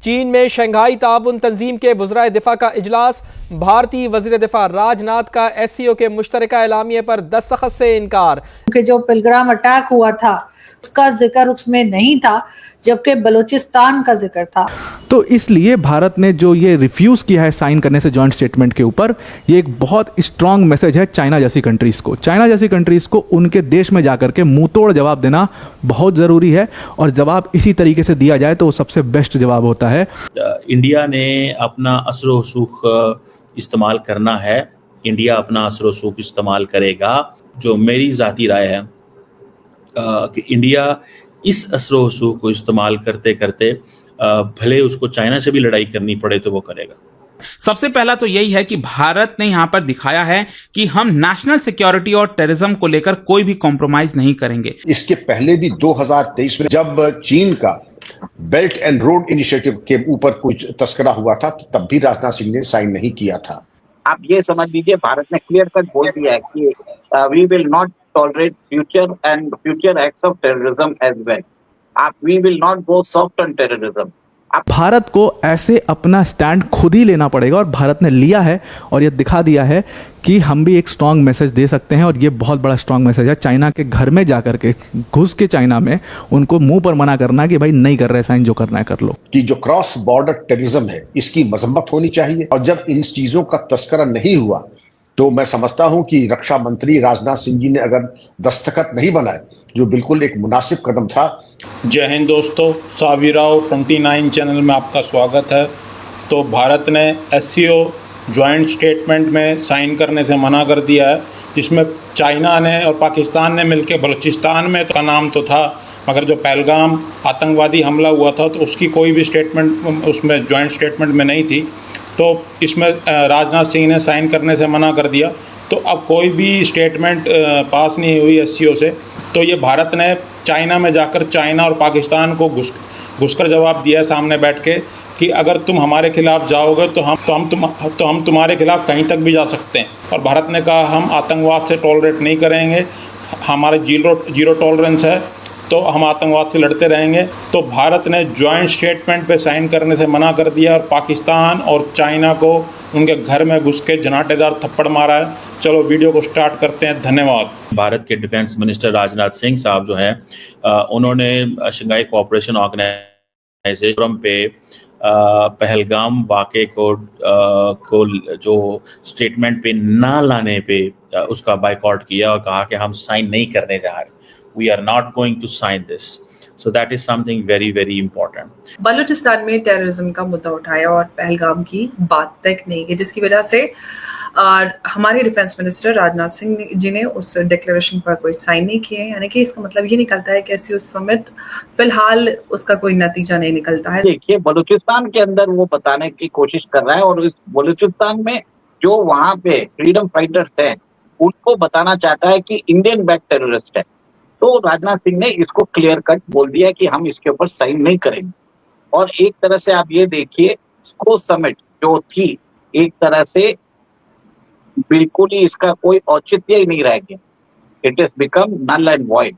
चीन में शंघाई ताउन तंजीम के वज़राए दिफा का इजलास। भारतीय वज़ीर दिफा राजनाथ का SCO के मुश्तरका एलामिये पर दस्तखत से इनकार। कि जो पिलग्राम अटैक हुआ था उसका जिक्र उसमें नहीं था, जबकि बलूचिस्तान का जिक्र था। तो इसलिए भारत ने जो ये रिफ्यूज़ किया है साइन करने से जॉइंट स्टेटमेंट के ऊपर, ये एक बहुत स्ट्रांग मैसेज है चाइना जैसी कंट्रीज़ को। चाइना जैसी कंट्रीज़ को उनके देश में जाकर के मुंह तोड़ जवाब देना बहुत ज़रूरी है, और जवाब इसी तरीके से दिया जाए तो वो सबसे बेस्ट जवाब होता है। इंडिया ने अपना असर रसूख इस्तेमाल करना है, इंडिया अपना असर रसूख इस्तेमाल करेगा। जो मेरी ज़ाती राय है कि इंडिया इस असर रसूख को इस्तेमाल करते करते भले उसको चाइना से भी लड़ाई करनी पड़े तो वो करेगा। सबसे पहला तो यही है कि भारत ने यहां पर दिखाया है कि हम नेशनल सिक्योरिटी और टेररिज्म को लेकर कोई भी कॉम्प्रोमाइज नहीं करेंगे। इसके पहले भी 2023 में जब चीन का बेल्ट एंड रोड इनिशिएटिव के ऊपर कुछ तस्करा हुआ था, तब भी राजनाथ सिंह ने साइन नहीं किया था। आप ये समझ लीजिए, भारत ने क्लियर कट बोल दिया है कि we will not tolerate future acts of terrorism as well. We will not go soft on terrorism. Bharat को ऐसे अपना स्टैंड खुद ही लेना पड़ेगा, और भारत ने लिया है और ये दिखा दिया है कि हम भी एक स्ट्रांग मैसेज दे सकते हैं। और ये बहुत बड़ा स्ट्रांग मैसेज है। चाइना के घर में जाकर के, घुस के चाइना में उनको मुंह पर मना करना कि भाई नहीं कर रहे साइन, जो करना है कर लो। कि जो क्रॉस बॉर्डर टेररिज्म है इसकी मजम्मत होनी चाहिए, और जब इन चीजों का तस्करा नहीं हुआ तो मैं समझता हूं कि रक्षा मंत्री राजनाथ सिंह जी ने अगर दस्तखत नहीं बनाए, जो बिल्कुल एक मुनासिब कदम था। जय हिंद दोस्तों, सावीराव 29 चैनल में आपका स्वागत है। तो भारत ने SCO जॉइंट स्टेटमेंट में साइन करने से मना कर दिया है, जिसमें चाइना ने और पाकिस्तान ने मिलकर बलूचिस्तान में का नाम तो था, मगर जो पहलगाम आतंकवादी हमला हुआ था तो उसकी कोई भी स्टेटमेंट उसमें जॉइंट स्टेटमेंट में नहीं थी। तो इसमें राजनाथ सिंह ने साइन करने से मना कर दिया। तो अब कोई भी स्टेटमेंट पास नहीं हुई SCO से। तो ये भारत ने चाइना में जाकर चाइना और पाकिस्तान को घुसकर जवाब दिया है सामने बैठ के कि अगर तुम हमारे खिलाफ जाओगे तो हम तुम्हारे खिलाफ कहीं तक भी जा सकते हैं। और भारत ने कहा हम आतंकवाद से टॉलरेट नहीं करेंगे, हमारे जीरो टॉलरेंस है, तो हम आतंकवाद से लड़ते रहेंगे। तो भारत ने जॉइंट स्टेटमेंट पे साइन करने से मना कर दिया, और पाकिस्तान और चाइना को उनके घर में घुस के जनाटेदार थप्पड़ मारा है। चलो वीडियो को स्टार्ट करते हैं। धन्यवाद। भारत के डिफेंस मिनिस्टर राजनाथ सिंह साहब जो हैं, उन्होंने शंघाई कोऑपरेशन ऑर्गेनाइजेशन पे पहलगाम वाक़े को जो स्टेटमेंट पे ना लाने पे उसका बायकॉट किया और कहा कि हम साइन नहीं करने जा रहे। We are not going to sign this. So that is something very, very important. Balochistan में टेररिज्म का मुद्दा उठाया और पहलगाम की बात तक नहीं की, जिसकी वजह से हमारे डिफेंस मिनिस्टर राजनाथ सिंह जी ने उस डिक्लेरेशन पर कोई साइन नहीं किए। यानी कि इसका मतलब ये निकलता है कि SCO समिट फिलहाल उसका कोई नतीजा नहीं निकलता है। देखिए, बलूचिस्तान के अंदर वो बताने की कोशिश कर रहा है, और इस बलूचिस्तान में जो वहाँ पे फ्रीडम फाइटर्स हैं उनको बताना चाहता है कि इंडियन बैक टेररिस्ट है। तो राजनाथ सिंह ने इसको क्लियर कट बोल दिया कि हम इसके ऊपर साइन नहीं करेंगे। और एक तरह से आप ये देखिए, स्को समिट जो थी, एक तरह से बिल्कुल ही इसका कोई औचित्य ही नहीं रह गया। It is become null and void.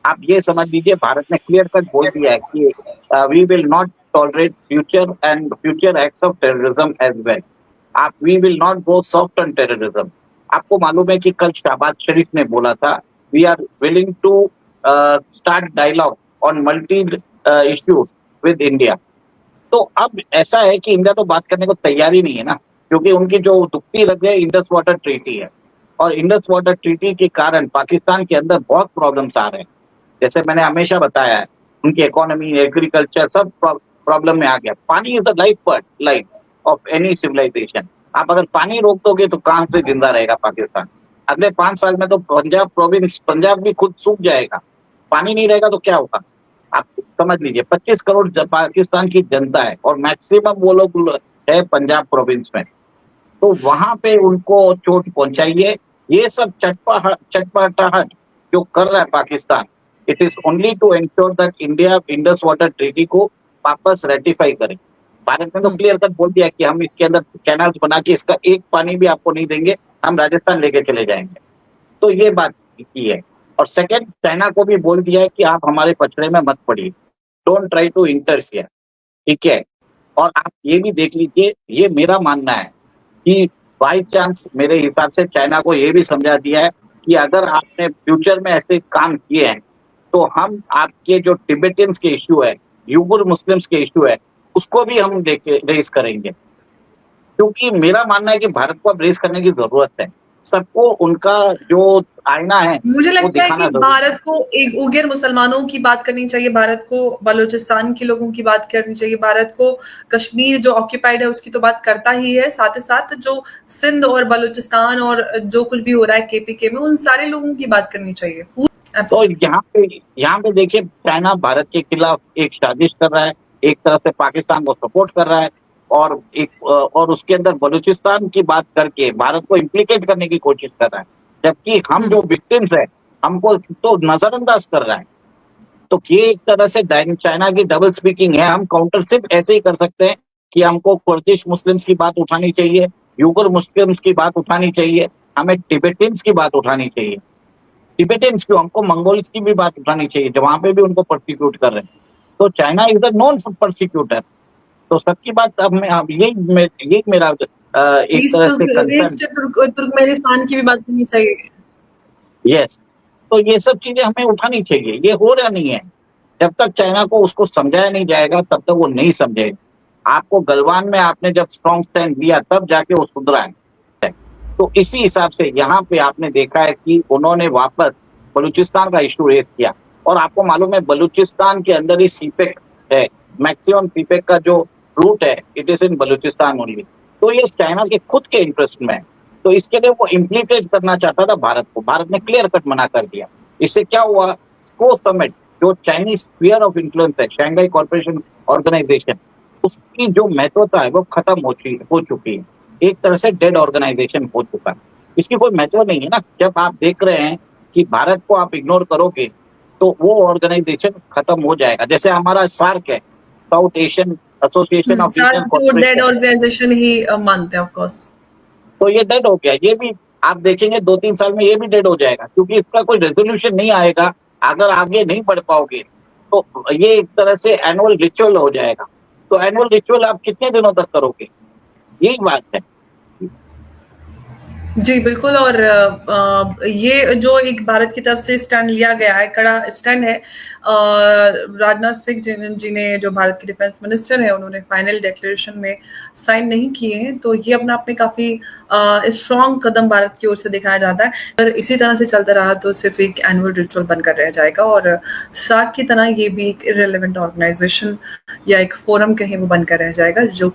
आप ये समझ लीजिए, भारत ने क्लियर कट बोल दिया है कि we will not tolerate future acts of terrorism as well. We will not go soft on terrorism. आपको मालूम है कि कल शहबाज शरीफ ने बोला था we are willing to start dialogue on multi issues with India। तो अब ऐसा है कि इंडिया तो बात करने को तैयार ही नहीं है ना, क्योंकि उनकी जो दुखती लग गई इंडस वाटर ट्रीटी है, और इंडस वाटर ट्रीटी के कारण पाकिस्तान के अंदर बहुत प्रॉब्लम्स आ रहे हैं। जैसे मैंने हमेशा बताया है, उनकी इकोनॉमी, एग्रीकल्चर सब प्रॉब्लम में आ गया। Paani is the life of any civilization. आप अगर पानी रोक दोगे तो कहाँ से जिंदा रहेगा पाकिस्तान? अगले 5 साल में तो पंजाब भी खुद सूख जाएगा। पानी नहीं रहेगा तो क्या होगा? आप समझ लीजिए, 25 करोड़ पाकिस्तान की जनता है, और मैक्सिमम वो लोग है पंजाब प्रोविंस में। तो वहां पे उनको चोट पहुंचाइए। ये सब चटपटाहट जो कर रहा है Pakistan, it is only to ensure that India Indus water treaty को वापस रेटिफाई करे। भारत ने तो क्लियर कट बोल दिया कि हम इसके अंदर कैनाल्स बना के इसका एक पानी भी आपको नहीं देंगे, हम राजस्थान लेके चले जाएंगे। तो ये बात की है। और सेकंड, चाइना को भी बोल दिया है कि आप हमारे पचड़े में मत पड़िए, डोंट ट्राई टू इंटरफियर। ठीक है, और आप ये भी देख लीजिए, ये मेरा मानना है कि बाई चांस मेरे हिसाब से चाइना को ये भी समझा दिया है कि अगर आपने फ्यूचर में ऐसे काम किए हैं तो हम आपके जो टिबेटियंस के इश्यू है, यूगुर मुस्लिम्स के इश्यू है, उसको भी हम रेस करेंगे। क्योंकि मेरा मानना है कि भारत को अब रेस करने की जरूरत है। सबको उनका जो आईना है मुझे वो लगता है दिखाना कि जरूरी है। भारत को एक उइगर मुसलमानों की बात करनी चाहिए, भारत को बलूचिस्तान के लोगों की बात करनी चाहिए, भारत को कश्मीर जो ऑक्यूपाइड है उसकी तो बात करता ही है, साथ ही साथ जो सिंध और बलूचिस्तान और जो कुछ भी हो रहा है केपीके में, उन सारे लोगों की बात करनी चाहिए। तो यहाँ पे देखिए, चाइना भारत के खिलाफ एक साजिश कर रहा है, एक तरह से पाकिस्तान को सपोर्ट कर रहा है और उसके अंदर बलूचिस्तान की बात करके भारत को इम्प्लीकेट करने की कोशिश कर रहा है, जबकि हम जो विक्टिम्स है हमको तो नजरअंदाज कर रहा है। तो ये एक तरह से चाइना की डबल स्पीकिंग है। हम काउंटर सिर्फ ऐसे ही कर सकते हैं कि हमको कुर्दिश मुस्लिम्स की बात उठानी चाहिए, यूगर मुस्लिम्स की बात उठानी चाहिए, हमें टिबेटियंस की बात उठानी चाहिए। टिबेटियंस क्यों, हमको मंगोल्स की भी बात उठानी चाहिए, जो वहां पे भी उनको परसिक्यूट कर रहे हैं। तो चाइना इज द नॉन परसिक्यूटर। तो सबकी बात अब यही मेरा एक तरह से ईस्ट तुर्कमेनिस्तान की भी बात करनी चाहिए। यस, तो ये सब चीजें हमें उठानी चाहिए। ये हो रहा नहीं है। जब तक चाइना को उसको समझाया नहीं जाएगा तब तक वो नहीं समझेगा। आपको गलवान में आपने जब स्ट्रॉन्ग स्टैंड लिया तब जाके वो सुधरा है। तो इसी हिसाब से यहाँ पे आपने देखा है कि उन्होंने वापस बलूचिस्तान का इशू रेज किया। और आपको मालूम है बलूचिस्तान के अंदर ही सीपेक है, मैक्सिमम सीपेक का जो रूट है it is in Balochistan only. तो ये चाइना के खुद के इंटरेस्ट में है। तो इसके लिए वो इम्प्लीकेट करना चाहता था भारत को। भारत ने क्लियर कट मना कर दिया। इससे क्या हुआ, स्को समिट जो चाइनीज स्फीयर ऑफ इन्फ्लुएंस है, शंघाई कॉर्पोरेशन ऑर्गेनाइजेशन, उसकी जो महत्वता है वो खत्म हो चुकी है। एक तरह से डेड ऑर्गेनाइजेशन हो चुका है। इसकी कोई महत्व नहीं है ना। जब आप देख रहे हैं कि भारत को आप इग्नोर करोगे तो वो ऑर्गेनाइजेशन खत्म हो जाएगा। जैसे हमारा सार्क है, साउथ एशियन एसोसिएशन ऑफ डेड ऑर्गेनाइजेशन ही मानते हैं ऑफ कोर्स। तो ये डेड हो गया। ये भी आप देखेंगे 2-3 साल में ये भी डेड हो जाएगा, क्योंकि इसका कोई रेजोल्यूशन नहीं आएगा। अगर आगे नहीं बढ़ पाओगे तो ये एक तरह से एनुअल रिचुअल हो जाएगा। तो एनुअल रिचुअल आप कितने दिनों तक करोगे, यही बात है। जी बिल्कुल। और ये जो एक भारत की तरफ से स्टैंड लिया गया है, कड़ा स्टैंड है। राजनाथ सिंह जी ने, जो भारत के डिफेंस मिनिस्टर हैं, उन्होंने फाइनल डिक्लेरेशन में साइन नहीं किए हैं। तो ये अपने आप में काफी स्ट्रॉन्ग कदम भारत की ओर से दिखाया जाता है। अगर इसी तरह से चलता रहा तो सिर्फ एक एनुअल रिचुअल बनकर रह जाएगा और सार्क की तरह ये भी एक इररिलेवेंट ऑर्गेनाइजेशन या एक फोरम कहीं वो बनकर रह जाएगा, जो